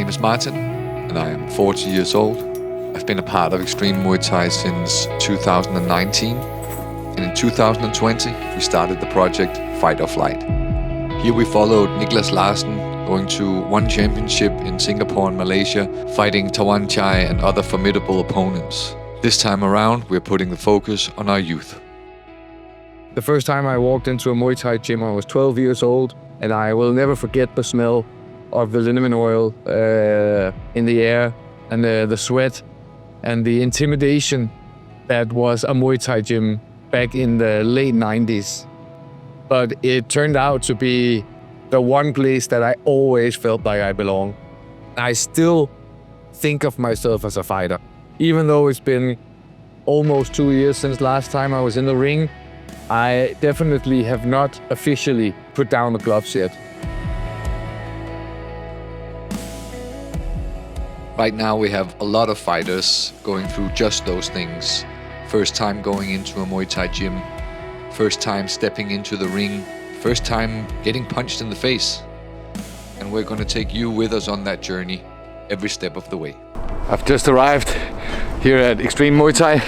name is Martin, and I am 40 years old. I've been a part of Extreme Muay Thai since 2019, and in 2020 we started the project Fight or Flight. Here we followed Niklas Larsen going to one championship in Singapore and Malaysia, fighting Tawan Chai and other formidable opponents. This time around, we're putting the focus on our youth. The first time I walked into a Muay Thai gym, I was 12 years old, and I will never forget the smell of the liniment oil in the air, and the sweat, and the intimidation that was a Muay Thai gym back in the late 90s. But it turned out to be the one place that I always felt like I belong. I still think of myself as a fighter. Even though it's been almost 2 years since last time I was in the ring, I definitely have not officially put down the gloves yet. Right now we have a lot of fighters going through just those things. First time going into a Muay Thai gym, first time stepping into the ring, first time getting punched in the face. And we're going to take you with us on that journey every step of the way. I've just arrived here at Extreme Muay Thai.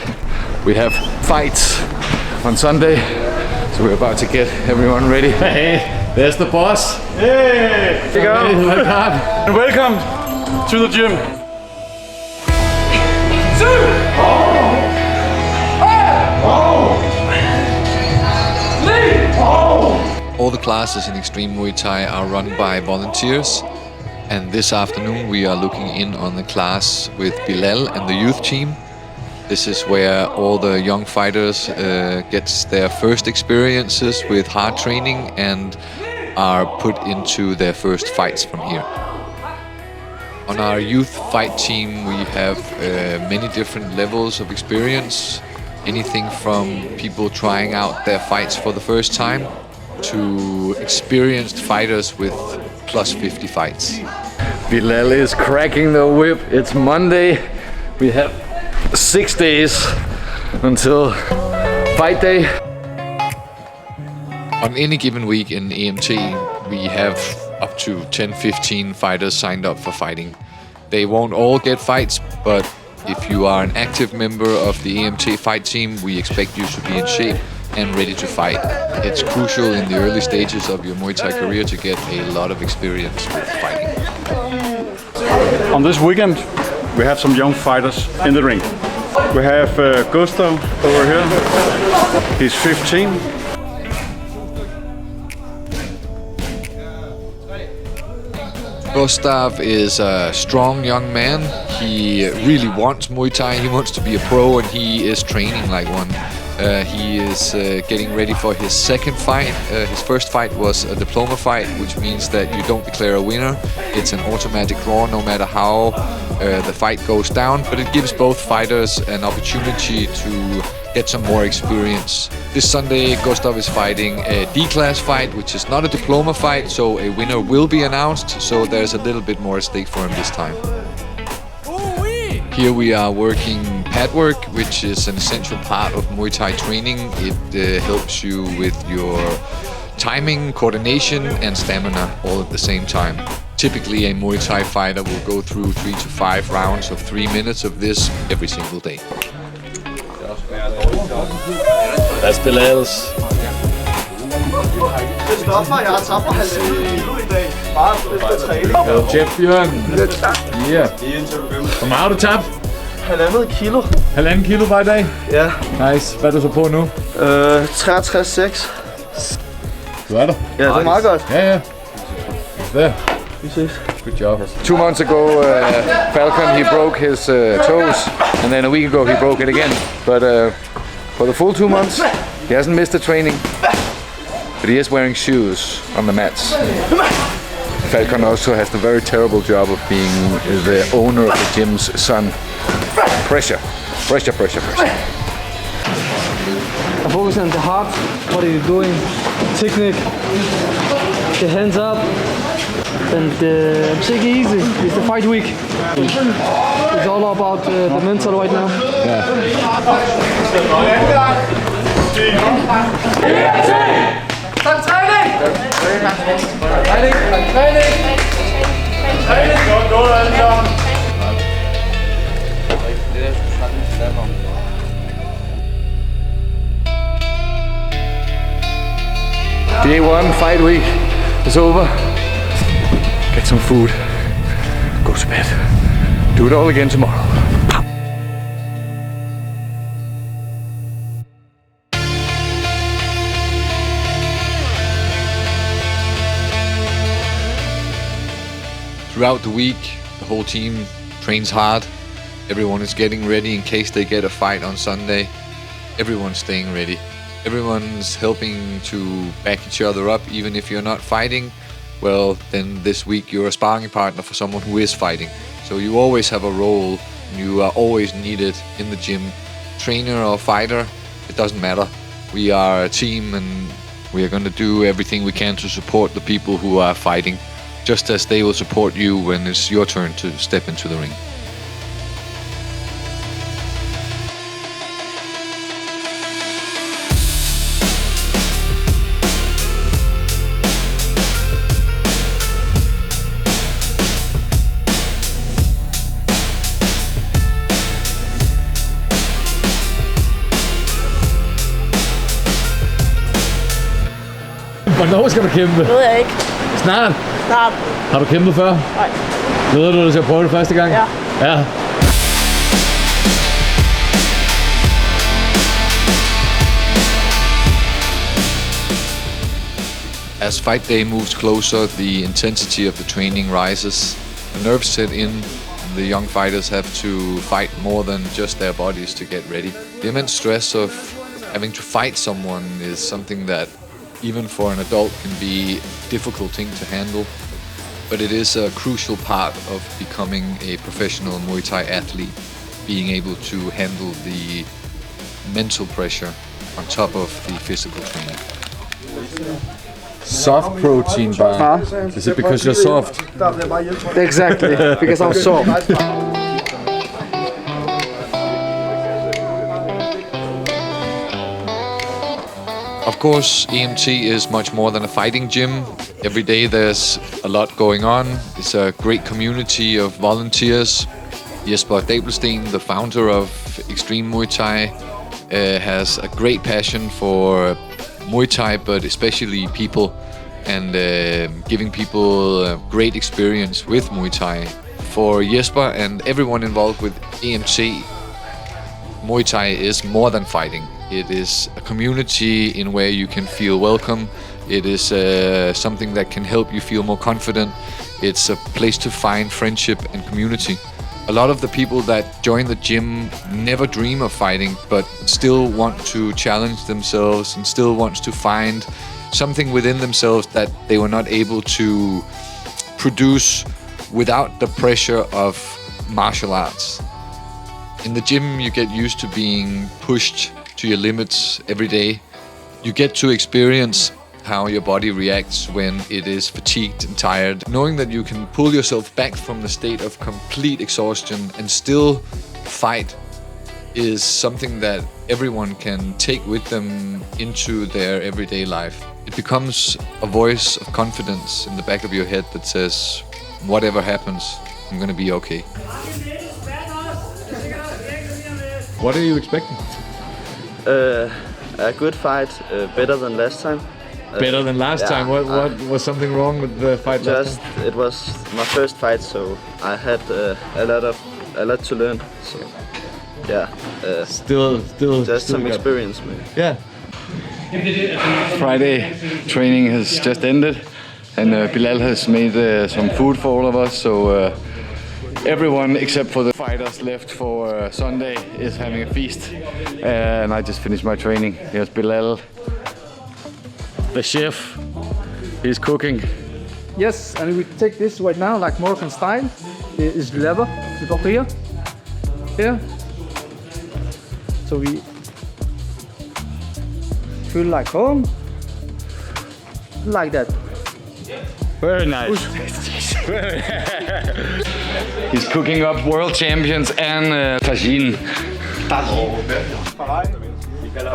We have fights on Sunday, so we're about to get everyone ready. Hey, there's the boss. Hey! Here you go. And welcome to the gym. All the classes in Extreme Muay Thai are run by volunteers, and this afternoon we are looking in on the class with Bilal and the youth team. This is where all the young fighters get their first experiences with hard training and are put into their first fights from here. On our youth fight team we have many different levels of experience, anything from people trying out their fights for the first time to experienced fighters with plus 50 fights. Bilal is cracking the whip. It's Monday. We have 6 days until fight day. On any given week in EMT, we have up to 10-15 fighters signed up for fighting. They won't all get fights, but if you are an active member of the EMT fight team, we expect you to be in shape and ready to fight. It's crucial in the early stages of your Muay Thai career to get a lot of experience with fighting. On this weekend, we have some young fighters in the ring. We have Gustav over here. He's 15. Gustav is a strong young man. He really wants Muay Thai. He wants to be a pro, and he is training like one. He is getting ready for his second fight. His first fight was a diploma fight, which means that you don't declare a winner. It's an automatic draw no matter how the fight goes down, but it gives both fighters an opportunity to get some more experience. This Sunday, Gustav is fighting a D-class fight, which is not a diploma fight, so a winner will be announced, so there's a little bit more at stake for him this time. Here we are working pad work, which is an essential part of Muay Thai training. It helps you with your timing, coordination and stamina all at the same time. Typically a Muay Thai fighter will go through 3 to 5 rounds of 3 minutes of this every single day. That's Bilal's. Champion! Yeah. Hvor meget har du tabt? 1,5 kilo. 1,5 kilo bare i dag? Ja. Nice. Hvad er du så på nu? 63,6. Du er der? Ja, det er meget godt. Ja. There. Vi ses. Good job. 2 months ago, Falcon, he broke his toes, and then a week ago he broke it again. But for the full 2 months, he hasn't missed a training. But he is wearing shoes on the mats. Falcon also has the very terrible job of being the owner of the gym's son. Pressure. Focus on the heart. What are you doing? Technique. The hands up. And take it easy. It's the fight week. It's all about the mental right now. Day one, fight week is over. Get some food, go to bed. Do it all again tomorrow. Throughout the week, the whole team trains hard. Everyone is getting ready in case they get a fight on Sunday. Everyone's staying ready. Everyone's helping to back each other up. Even if you're not fighting, well, then this week you're a sparring partner for someone who is fighting. So you always have a role. You are always needed in the gym. Trainer or fighter, it doesn't matter. We are a team and we are going to do everything we can to support the people who are fighting, just as they will support you when it's your turn to step into the ring. Hvornår skal du kæmpe? Det ved jeg ikke. Snart? Snart. Har du kæmpet før? Nej. Glæder du dig til at prøve det første gang? Ja. Ja. As fight day moves closer, the intensity of the training rises. The nerves set in, and the young fighters have to fight more than just their bodies to get ready. The immense stress of having to fight someone is something that, even for an adult, can be a difficult thing to handle. But it is a crucial part of becoming a professional Muay Thai athlete, being able to handle the mental pressure on top of the physical training. Soft protein bar. Is it because you're soft? Exactly, because I'm soft. Of course, EMT is much more than a fighting gym. Every day there's a lot going on. It's a great community of volunteers. Jesper Dabelsten, the founder of Extreme Muay Thai, has a great passion for Muay Thai, but especially people, and giving people a great experience with Muay Thai. For Jesper and everyone involved with EMT, Muay Thai is more than fighting. It is a community in where you can feel welcome. It is something that can help you feel more confident. It's a place to find friendship and community. A lot of the people that join the gym never dream of fighting, but still want to challenge themselves and still wants to find something within themselves that they were not able to produce without the pressure of martial arts. In the gym, you get used to being pushed to your limits every day. You get to experience how your body reacts when it is fatigued and tired. Knowing that you can pull yourself back from the state of complete exhaustion and still fight is something that everyone can take with them into their everyday life. It becomes a voice of confidence in the back of your head that says, whatever happens, I'm gonna be okay. What are you expecting? A good fight, better than last time. Better than last time? What was something wrong with the fight last time? It was my first fight, so I had a lot to learn. So yeah, Still just some got- experience, maybe. Yeah. Friday training has just ended, and Bilal has made some food for all of us, so everyone except for the fighters left for Sunday is having a feast, and I just finished my training. Here's Bilal, the chef. He's cooking. Yes, and we take this right now, like Moroccan style. It is leather. We go here. Here. So we feel like home. Like that. Very nice. He's cooking up world champions and tagine. It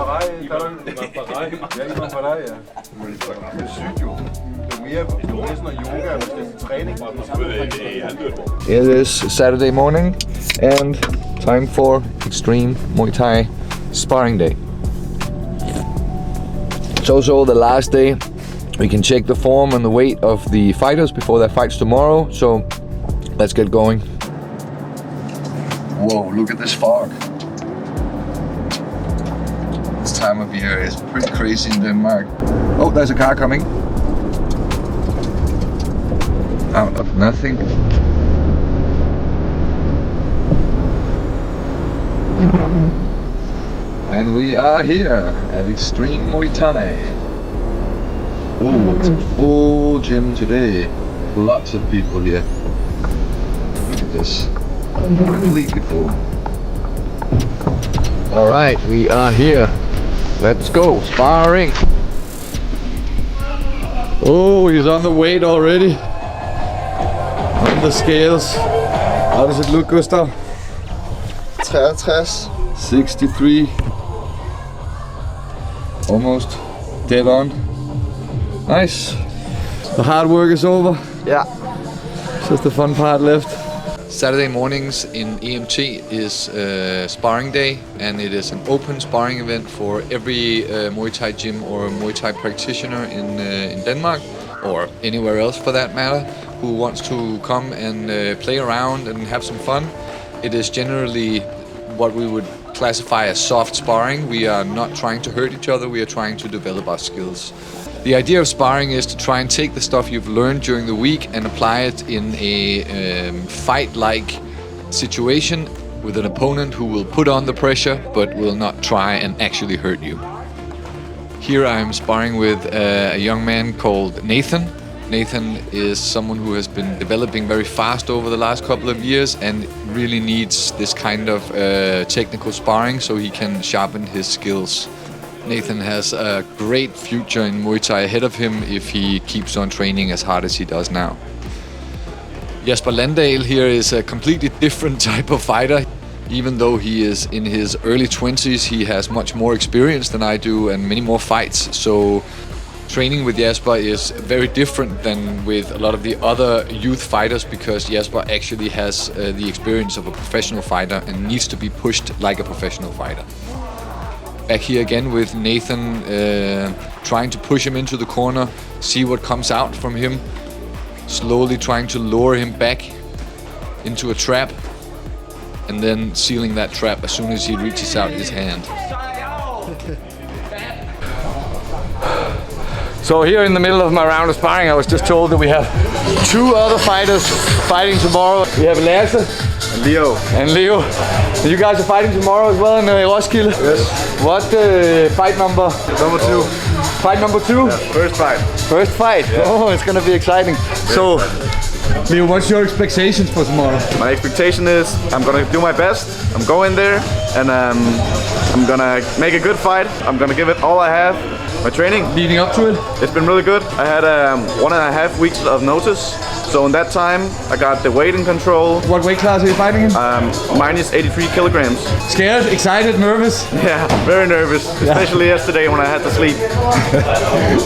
is Saturday morning and time for extreme Muay Thai sparring day. It's also the last day. We can check the form and the weight of the fighters before their fights tomorrow, so let's get going. Whoa, look at this fog. This time of year is pretty crazy in Denmark. Oh, there's a car coming. Out of nothing. And we are here at Extreme Muay Thai. Oh, it's a full gym today. Lots of people here. Look at this. Completely full. Alright, we are here. Let's go. Sparring. Oh, he's on the weight already. On the scales. How does it look, Gustav? 63. Almost dead on. Nice. The hard work is over. Yeah. Just the fun part left. Saturday mornings in EMT is sparring day, and it is an open sparring event for every Muay Thai gym or Muay Thai practitioner in Denmark, or anywhere else for that matter, who wants to come and play around and have some fun. It is generally what we would classify as soft sparring. We are not trying to hurt each other, we are trying to develop our skills. The idea of sparring is to try and take the stuff you've learned during the week and apply it in a fight-like situation with an opponent who will put on the pressure but will not try and actually hurt you. Here I am sparring with a young man called Nathan. Nathan is someone who has been developing very fast over the last couple of years and really needs this kind of technical sparring so he can sharpen his skills. Nathan has a great future in Muay Thai ahead of him if he keeps on training as hard as he does now. Jesper Landahl here is a completely different type of fighter. Even though he is in his early 20s, he has much more experience than I do and many more fights. So training with Jesper is very different than with a lot of the other youth fighters because Jesper actually has the experience of a professional fighter and needs to be pushed like a professional fighter. Back here again with Nathan, trying to push him into the corner, see what comes out from him, slowly trying to lure him back into a trap, and then sealing that trap as soon as he reaches out his hand. So here in the middle of my round of sparring, I was just told that we have two other fighters fighting tomorrow. We have Lasse And Leo. and Leo. You guys are fighting tomorrow as well in Roskilde? Yes. What fight number? Number 2. Fight number 2? Yeah, first fight. First fight? Yeah. Oh, it's gonna be exciting. So, Leo, what's your expectations for tomorrow? My expectation is I'm gonna do my best. I'm going there and I'm gonna make a good fight. I'm gonna give it all I have. My training Leading up to it? It's been really good. I had 1.5 weeks of notice. So in that time, I got the weight in control. What weight class are you fighting in? Minus 83 kilograms. Scared, excited, nervous? Yeah, very nervous. Especially yesterday when I had to sleep.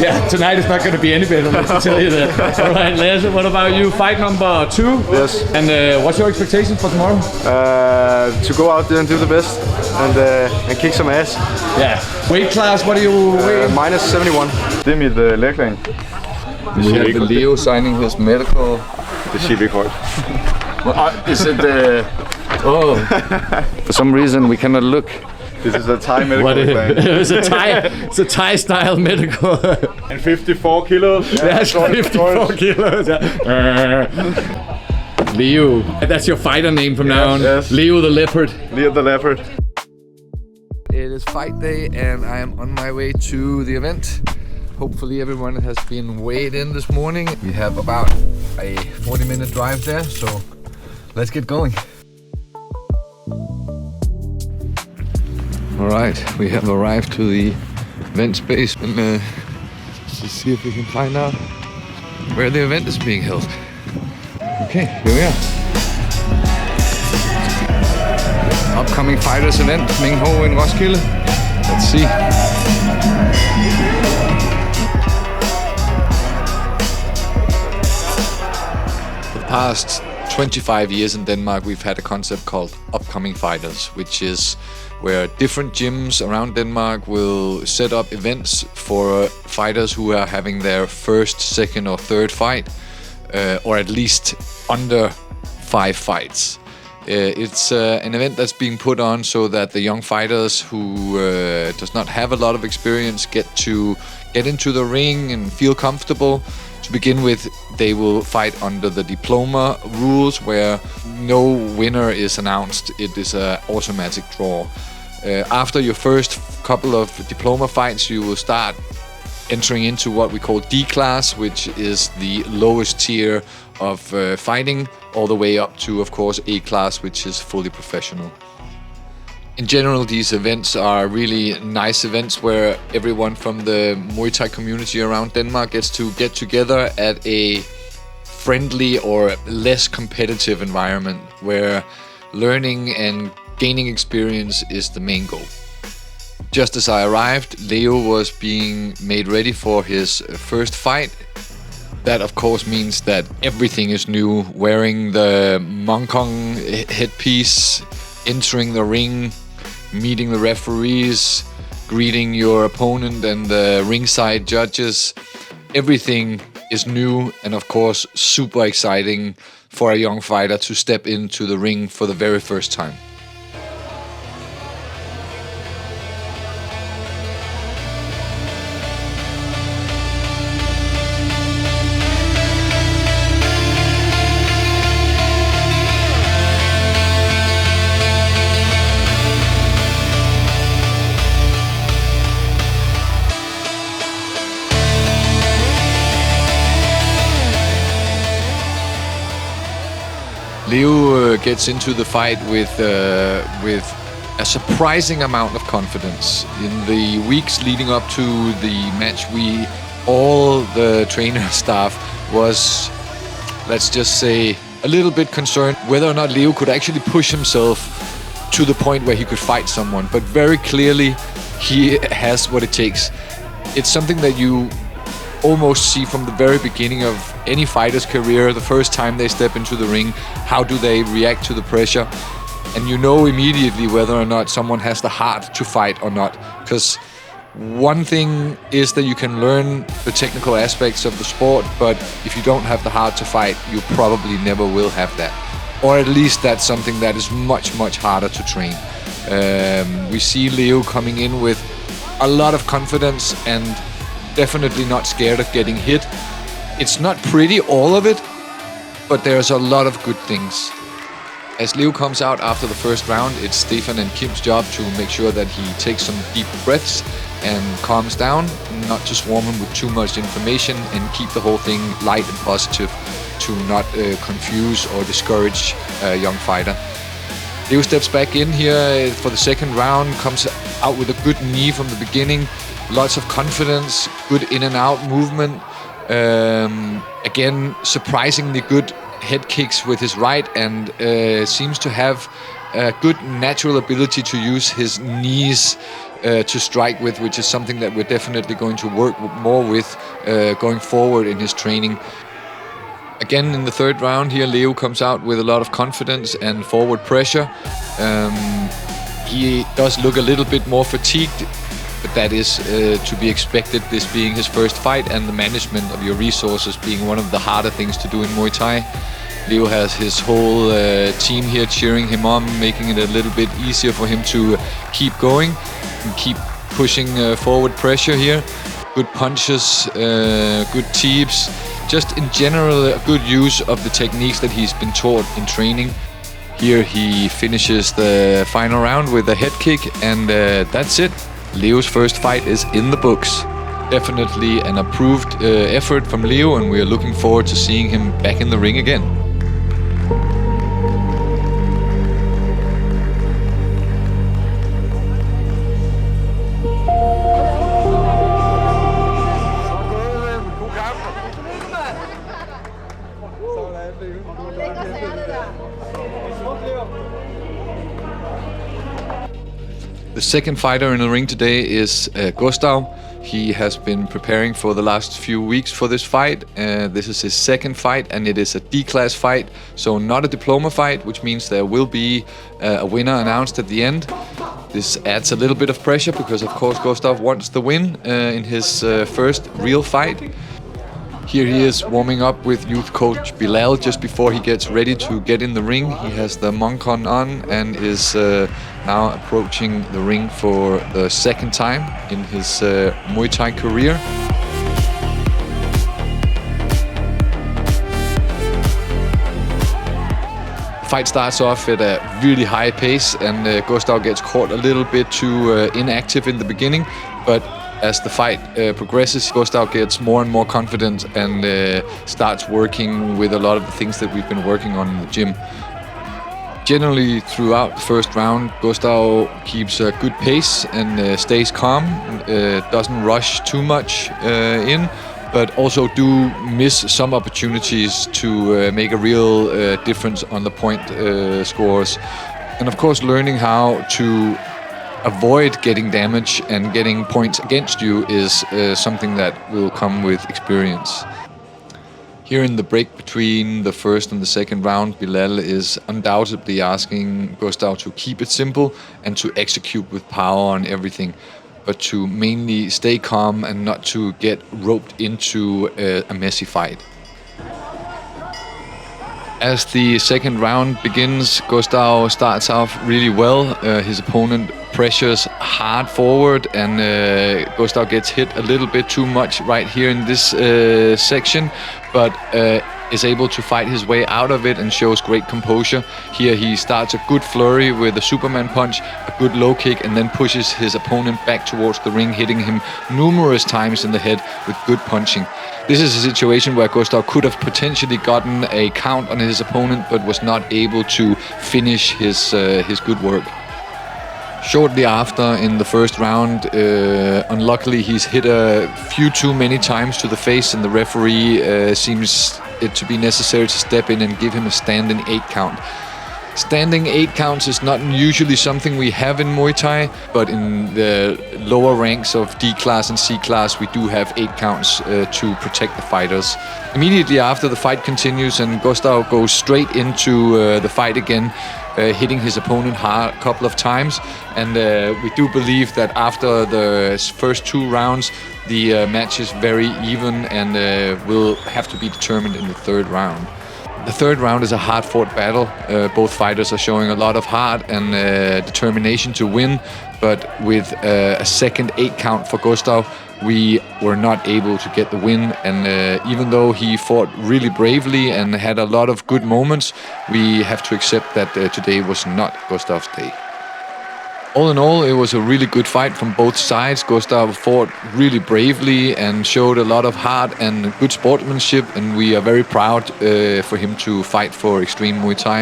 Yeah, tonight is not going to be any better, let me tell you that. All right, Lasse, what about you? Fight number 2? Yes. And what's your expectations for tomorrow? To go out there and do the best and kick some ass. Yeah. Weight class, what are you weighing? Minus 71. Det er mit lægring. We have Leo signing his medical. Det siger vi ikke højt. Is it oh. For some reason we cannot look. This is a Thai medical thing. It's a Thai style medical. And 54 kilos. That's 54 kilos. Yeah. Leo. That's your fighter name from now on. Yes. Leo the Leopard. Leo the leopard. It is fight day and I am on my way to the event. Hopefully everyone has been weighed in this morning. We have about a 40-minute drive there, so let's get going. Alright, we have arrived to the event space and let's see if we can find out where the event is being held. Okay, here we are. Upcoming fighters event, Ming Ho in Roskilde. Let's see. For the past 25 years in Denmark, we've had a concept called upcoming fighters, which is where different gyms around Denmark will set up events for fighters who are having their first, second or third fight, or at least under 5 fights. It's an event that's being put on so that the young fighters who does not have a lot of experience get into the ring and feel comfortable. To begin with, they will fight under the diploma rules, where no winner is announced. It is an automatic draw. After your first couple of diploma fights, you will start entering into what we call D class, which is the lowest tier of fighting, all the way up to, of course, A class, which is fully professional. In general, these events are really nice events where everyone from the Muay Thai community around Denmark gets to get together at a friendly or less competitive environment where learning and gaining experience is the main goal. Just as I arrived, Leo was being made ready for his first fight. That, of course, means that everything is new. Wearing the Mongkong headpiece, entering the ring, meeting the referees, greeting your opponent and the ringside judges. Everything is new and, of course, super exciting for a young fighter to step into the ring for the very first time. Leo gets into the fight with a surprising amount of confidence. In the weeks leading up to the match, all the trainer staff was, let's just say, a little bit concerned whether or not Leo could actually push himself to the point where he could fight someone. But very clearly, he has what it takes. It's something that you almost see from the very beginning of any fighter's career. The first time they step into the ring, how do they react to the pressure? And you know immediately whether or not someone has the heart to fight or not. Because one thing is that you can learn the technical aspects of the sport, but if you don't have the heart to fight, you probably never will have that. Or at least that's something that is much, much harder to train. We see Leo coming in with a lot of confidence and definitely not scared of getting hit. It's not pretty, all of it, but there's a lot of good things. As Leo comes out after the first round, it's Stefan and Kim's job to make sure that he takes some deep breaths and calms down, not to swarm him with too much information, and keep the whole thing light and positive to not confuse or discourage a young fighter. Leo steps back in here for the second round, comes out with a good knee from the beginning. Lots of confidence, good in and out movement. Again, surprisingly good head kicks with his right, and seems to have a good natural ability to use his knees to strike with, which is something that we're definitely going to work more with going forward in his training. Again, in the third round here, Leo comes out with a lot of confidence and forward pressure. He does look a little bit more fatigued, but that is to be expected, this being his first fight and the management of your resources being one of the harder things to do in Muay Thai. Leo has his whole team here cheering him on, making it a little bit easier for him to keep going and keep pushing forward pressure here. Good punches, good teeps, just in general a good use of the techniques that he's been taught in training. Here he finishes the final round with a head kick, and that's it. Leo's first fight is in the books. Definitely an approved effort from Leo, and we are looking forward to seeing him back in the ring again. The second fighter in the ring today is Gustav. He has been preparing for the last few weeks for this fight. This is his second fight, and it is a D-class fight, so not a diploma fight, which means there will be a winner announced at the end. This adds a little bit of pressure because, of course, Gustav wants the win in his first real fight. Here he is warming up with youth coach Bilal just before he gets ready to get in the ring. He has the moncon on and is now approaching the ring for the second time in his Muay Thai career. Fight starts off at a really high pace, and Gustav gets caught a little bit too inactive in the beginning, but as the fight progresses, Gustav gets more and more confident and starts working with a lot of the things that we've been working on in the gym. Generally, throughout the first round, Gustav keeps a good pace and stays calm, doesn't rush too much in, but also do miss some opportunities to make a real difference on the point scores. And of course, learning how to avoid getting damage and getting points against you is something that will come with experience. Here in the break between the first and the second round, Bilal is undoubtedly asking Gustav to keep it simple and to execute with power on everything, but to mainly stay calm and not to get roped into a messy fight. As the second round begins, Gustav starts off really well. His opponent pressures hard forward, and Gustav gets hit a little bit too much right here in this section, but is able to fight his way out of it and shows great composure. Here he starts a good flurry with a Superman punch, a good low kick, and then pushes his opponent back towards the ring, hitting him numerous times in the head with good punching. This is a situation where Gustav could have potentially gotten a count on his opponent, but was not able to finish his good work. Shortly after, in the first round, unluckily he's hit a few too many times to the face, and the referee seems it to be necessary to step in and give him a standing 8 count. Standing 8 counts is not usually something we have in Muay Thai, but in the lower ranks of D class and C class, we do have 8 counts to protect the fighters. Immediately after, the fight continues, and Gustav goes straight into the fight again, hitting his opponent hard a couple of times. And we do believe that after the first 2 rounds, the match is very even and will have to be determined in the third round. The third round is a hard-fought battle. Both fighters are showing a lot of heart and determination to win, but with a second 8 count for Gustav, we were not able to get the win. And even though he fought really bravely and had a lot of good moments, we have to accept that today was not Gustav's day. All in all, it was a really good fight from both sides. Gustav fought really bravely and showed a lot of heart and good sportsmanship, and we are very proud for him to fight for Extreme Muay Thai.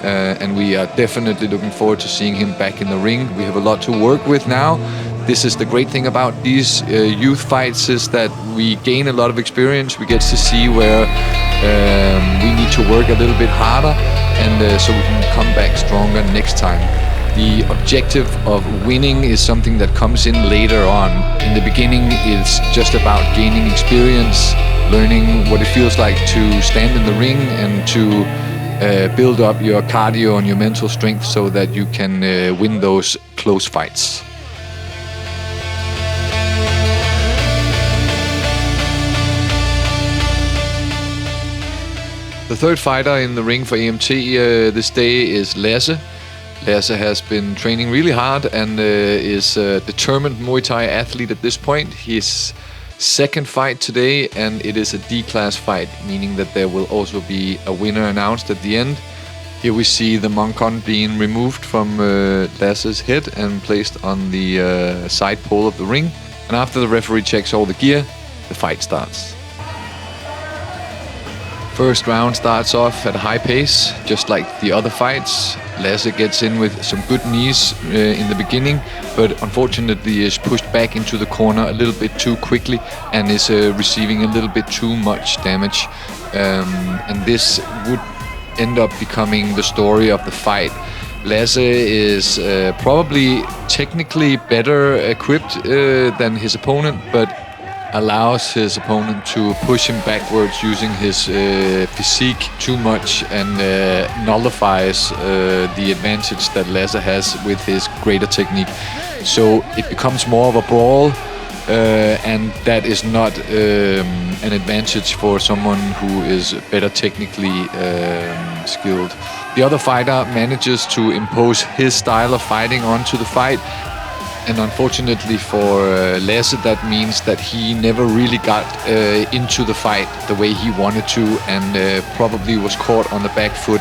And we are definitely looking forward to seeing him back in the ring. We have a lot to work with now. This is the great thing about these youth fights, is that we gain a lot of experience. We get to see where we need to work a little bit harder, and so we can come back stronger next time. The objective of winning is something that comes in later on. In the beginning, it's just about gaining experience, learning what it feels like to stand in the ring and to build up your cardio and your mental strength so that you can win those close fights. The third fighter in the ring for EMT this day is Lasse. Lasse has been training really hard and is a determined Muay Thai athlete at this point. His second fight today, and it is a D-class fight, meaning that there will also be a winner announced at the end. Here we see the moncon being removed from Lasse's head and placed on the side pole of the ring. And after the referee checks all the gear, the fight starts. First round starts off at a high pace, just like the other fights. Lasse gets in with some good knees in the beginning, but unfortunately is pushed back into the corner a little bit too quickly and is receiving a little bit too much damage. And this would end up becoming the story of the fight. Lasse is probably technically better equipped than his opponent, but allows his opponent to push him backwards using his physique too much and nullifies the advantage that Lasse has with his greater technique. So it becomes more of a brawl, and that is not an advantage for someone who is better technically skilled. The other fighter manages to impose his style of fighting onto the fight. And unfortunately for Lasse, that means that he never really got into the fight the way he wanted to, and probably was caught on the back foot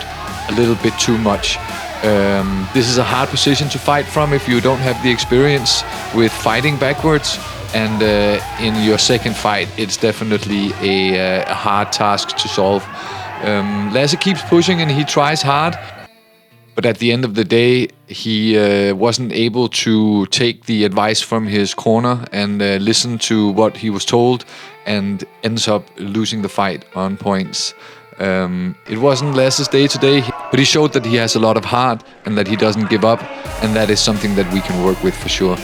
a little bit too much. This is a hard position to fight from if you don't have the experience with fighting backwards. And in your second fight, it's definitely a hard task to solve. Lasse keeps pushing and he tries hard. But at the end of the day, he wasn't able to take the advice from his corner and listen to what he was told, and ends up losing the fight on points. It wasn't Lasse's day today, but he showed that he has a lot of heart and that he doesn't give up, and that is something that we can work with for sure.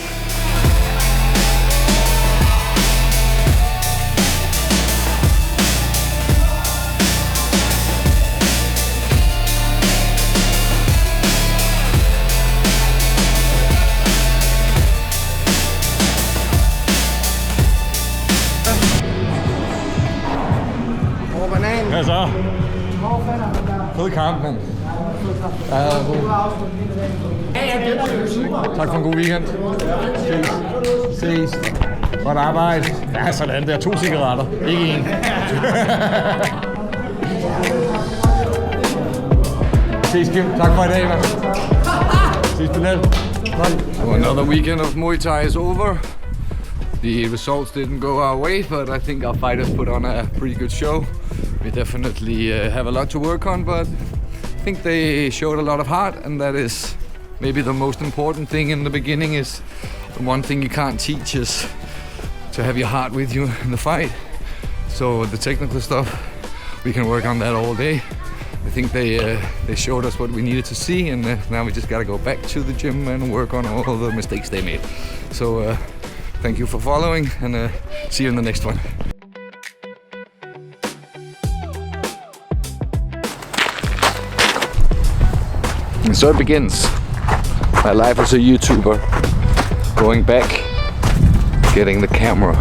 Hvad så? Fed kamp, mand. Tak for en god weekend. Ses. Godt arbejde. Ja, sådan der. 2 cigaretter. Ikke en. Ses, Kim. Tak for i dag, mand. Ses, Bilal. So another weekend of Muay Thai is over. The results didn't go our way, but I think our fighters put on a pretty good show. We definitely have a lot to work on, but I think they showed a lot of heart, and that is maybe the most important thing in the beginning. Is the one thing you can't teach is to have your heart with you in the fight. So the technical stuff, we can work on that all day. I think they showed us what we needed to see, and now we just gotta go back to the gym and work on all the mistakes they made. So thank you for following, and see you in the next one. And so it begins. My life as a YouTuber. Going back, getting the camera.